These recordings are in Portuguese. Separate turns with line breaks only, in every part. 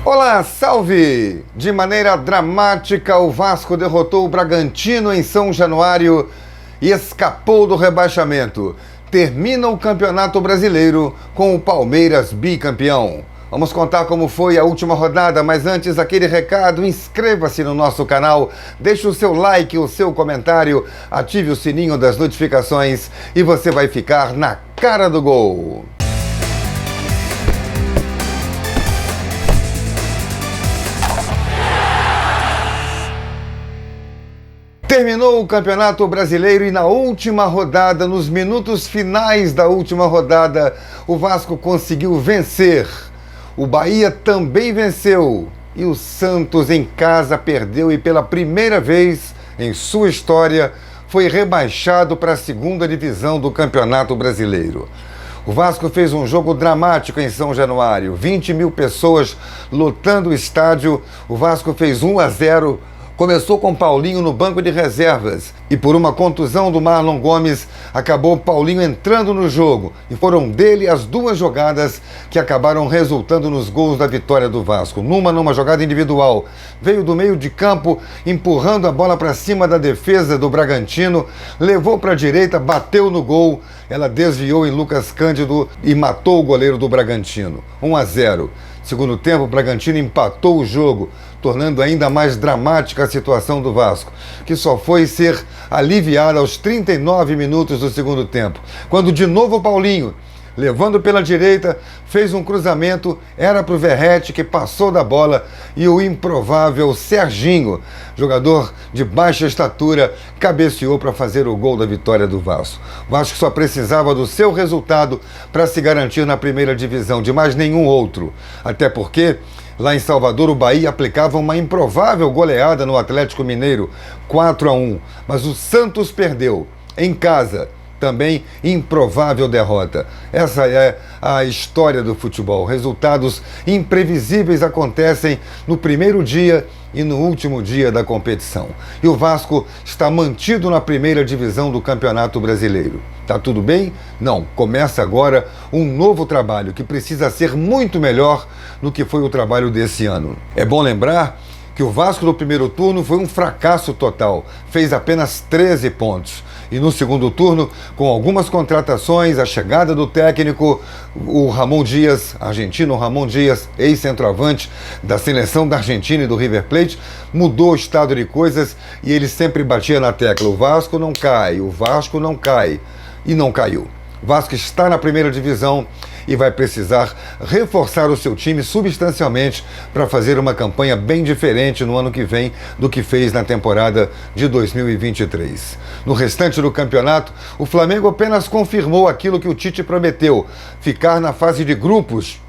Olá, salve! De maneira dramática, o Vasco derrotou o Bragantino em São Januário e escapou do rebaixamento. Termina o Campeonato Brasileiro com o Palmeiras bicampeão. Vamos contar como foi a última rodada, mas antes aquele recado, inscreva-se no nosso canal, deixe o seu like, o seu comentário, ative o sininho das notificações e você vai ficar na cara do gol. Terminou o Campeonato Brasileiro e na última rodada, nos minutos finais da última rodada, o Vasco conseguiu vencer. O Bahia também venceu e o Santos em casa perdeu e pela primeira vez em sua história foi rebaixado para a segunda divisão do Campeonato Brasileiro. O Vasco fez um jogo dramático em São Januário, 20 mil pessoas lotando o estádio. O Vasco fez 1-0. Começou com Paulinho no banco de reservas e por uma contusão do Marlon Gomes, acabou Paulinho entrando no jogo e foram dele as duas jogadas que acabaram resultando nos gols da vitória do Vasco. Numa jogada individual, veio do meio de campo, empurrando a bola para cima da defesa do Bragantino, levou para a direita, bateu no gol, ela desviou em Lucas Cândido e matou o goleiro do Bragantino. 1-0. Segundo tempo, o Bragantino empatou o jogo, tornando ainda mais dramática a situação do Vasco, que só foi ser aliviada aos 39 minutos do segundo tempo, quando de novo o Paulinho, levando pela direita, fez um cruzamento, era para o Verratti que passou da bola e o improvável Serginho, jogador de baixa estatura, cabeceou para fazer o gol da vitória do Vasco. O Vasco só precisava do seu resultado para se garantir na primeira divisão, de mais nenhum outro, até porque lá em Salvador, o Bahia aplicava uma improvável goleada no Atlético Mineiro, 4-1. Mas o Santos perdeu em casa. Também improvável derrota. Essa é a história do futebol. Resultados imprevisíveis acontecem no primeiro dia e no último dia da competição. E o Vasco está mantido na primeira divisão do Campeonato Brasileiro. Tá tudo bem? Não. Começa agora um novo trabalho que precisa ser muito melhor do que foi o trabalho desse ano. É bom lembrar que o Vasco no primeiro turno foi um fracasso total. Fez apenas 13 pontos. E no segundo turno, com algumas contratações, a chegada do técnico, o Ramon Dias, argentino Ramon Dias, ex-centroavante da seleção da Argentina e do River Plate, mudou o estado de coisas e ele sempre batia na tecla: o Vasco não cai, o Vasco não cai. E não caiu. O Vasco está na primeira divisão e vai precisar reforçar o seu time substancialmente para fazer uma campanha bem diferente no ano que vem do que fez na temporada de 2023. No restante do campeonato, o Flamengo apenas confirmou aquilo que o Tite prometeu: ficar na fase de grupos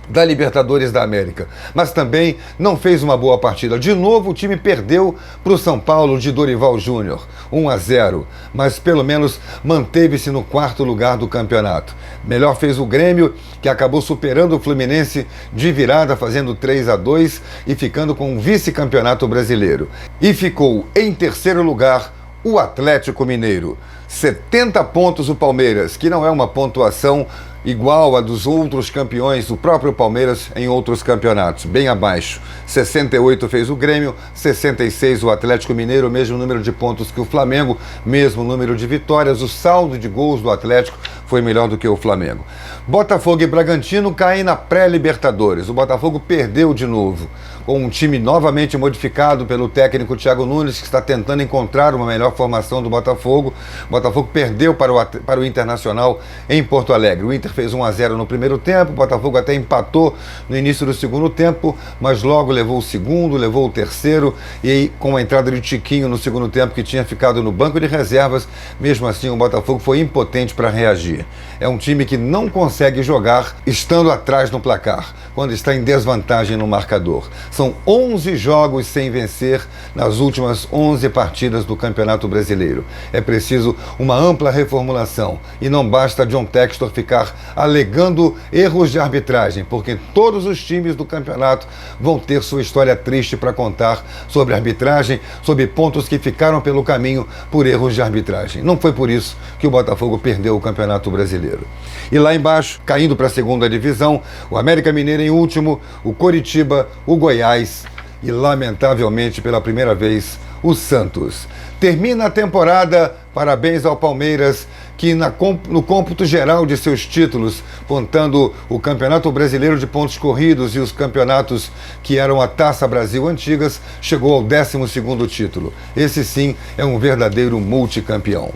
da Libertadores da América, mas também não fez uma boa partida. De novo o time perdeu para o São Paulo de Dorival Júnior, 1-0, mas pelo menos manteve-se no quarto lugar do campeonato. Melhor fez o Grêmio, que acabou superando o Fluminense de virada, fazendo 3-2 e ficando com o vice-campeonato brasileiro. E ficou em terceiro lugar o Atlético Mineiro. 70 pontos o Palmeiras, que não é uma pontuação igual a dos outros campeões, o próprio Palmeiras em outros campeonatos, bem abaixo. 68 fez o Grêmio, 66 o Atlético Mineiro, mesmo número de pontos que o Flamengo, mesmo número de vitórias. O saldo de gols do Atlético foi melhor do que o Flamengo. Botafogo e Bragantino caem na pré-Libertadores. O Botafogo perdeu de novo, com um time novamente modificado pelo técnico Thiago Nunes, que está tentando encontrar uma melhor formação do Botafogo. O Botafogo perdeu para o Internacional em Porto Alegre. O Inter fez 1-0 no primeiro tempo, o Botafogo até empatou no início do segundo tempo, mas logo levou o segundo, levou o terceiro, e aí, com a entrada de Tiquinho no segundo tempo, que tinha ficado no banco de reservas, mesmo assim o Botafogo foi impotente para reagir. É um time que não consegue jogar estando atrás no placar, quando está em desvantagem no marcador. São 11 jogos sem vencer nas últimas 11 partidas do Campeonato Brasileiro. É preciso uma ampla reformulação e não basta John Textor ficar alegando erros de arbitragem, porque todos os times do campeonato vão ter sua história triste para contar sobre arbitragem, sobre pontos que ficaram pelo caminho por erros de arbitragem. Não foi por isso que o Botafogo perdeu o Campeonato Brasileiro. E lá embaixo, caindo para a segunda divisão, o América Mineiro em último, o Coritiba, o Goiás e, lamentavelmente, pela primeira vez, o Santos. Termina a temporada, parabéns ao Palmeiras, que no cômputo geral de seus títulos, contando o Campeonato Brasileiro de Pontos Corridos e os campeonatos que eram a Taça Brasil antigas, chegou ao 12º título. Esse sim é um verdadeiro multicampeão.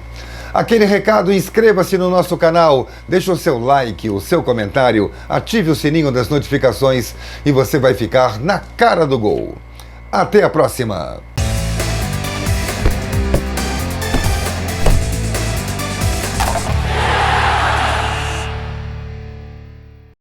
Aquele recado, inscreva-se no nosso canal, deixe o seu like, o seu comentário, ative o sininho das notificações e você vai ficar na cara do gol. Até a próxima!